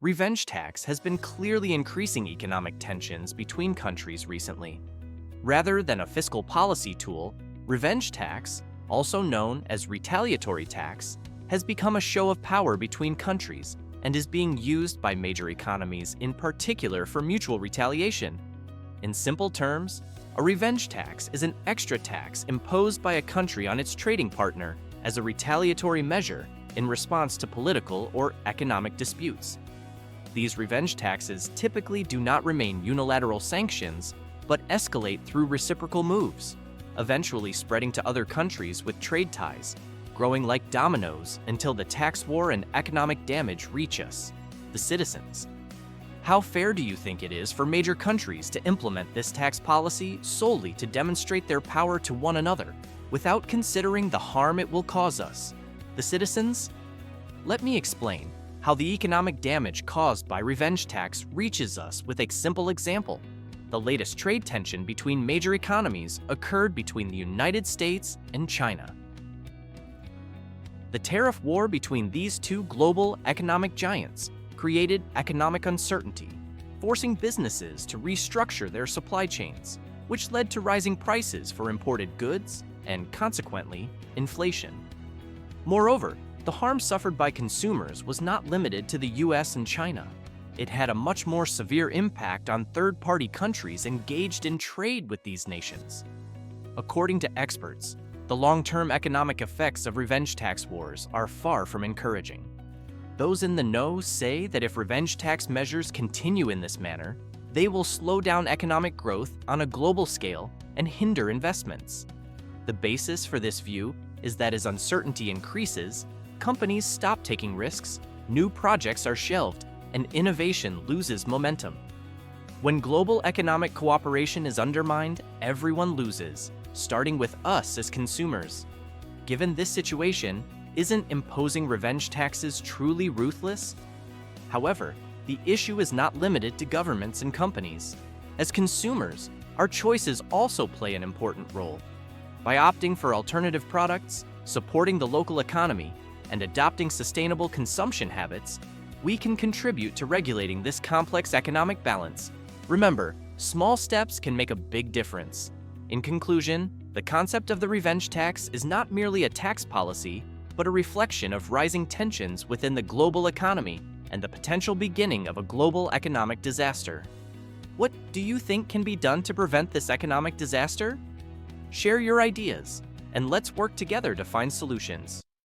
Revenge tax has been clearly increasing economic tensions between countries recently. Rather than a fiscal policy tool, revenge tax, also known as retaliatory tax, has become a show of power between countries and is being used by major economies in particular for mutual retaliation. In simple terms, a revenge tax is an extra tax imposed by a country on its trading partner as a retaliatory measure in response to political or economic disputes. These revenge taxes typically do not remain unilateral sanctions, but escalate through reciprocal moves, eventually spreading to other countries with trade ties, growing like dominoes until the tax war and economic damage reach us, the citizens. How fair do you think it is for major countries to implement this tax policy solely to demonstrate their power to one another, without considering the harm it will cause us, the citizens? Let me explain how the economic damage caused by revenge tax reaches us with a simple example. The latest trade tension between major economies occurred between the United States and China. The tariff war between these two global economic giants created economic uncertainty, forcing businesses to restructure their supply chains, which led to rising prices for imported goods and, consequently, inflation. Moreover, the harm suffered by consumers was not limited to the US and China. It had a much more severe impact on third-party countries engaged in trade with these nations. According to experts, the long-term economic effects of revenge tax wars are far from encouraging. Those in the know say that if revenge tax measures continue in this manner, they will slow down economic growth on a global scale and hinder investments. The basis for this view is that as uncertainty increases, companies stop taking risks, new projects are shelved, and innovation loses momentum. When global economic cooperation is undermined, everyone loses, starting with us as consumers. Given this situation, isn't imposing revenge taxes truly ruthless? However, the issue is not limited to governments and companies. As consumers, our choices also play an important role. By opting for alternative products, supporting the local economy, and adopting sustainable consumption habits, we can contribute to regulating this complex economic balance. Remember, small steps can make a big difference. In conclusion, the concept of the revenge tax is not merely a tax policy, but a reflection of rising tensions within the global economy and the potential beginning of a global economic disaster. What do you think can be done to prevent this economic disaster? Share your ideas, and let's work together to find solutions.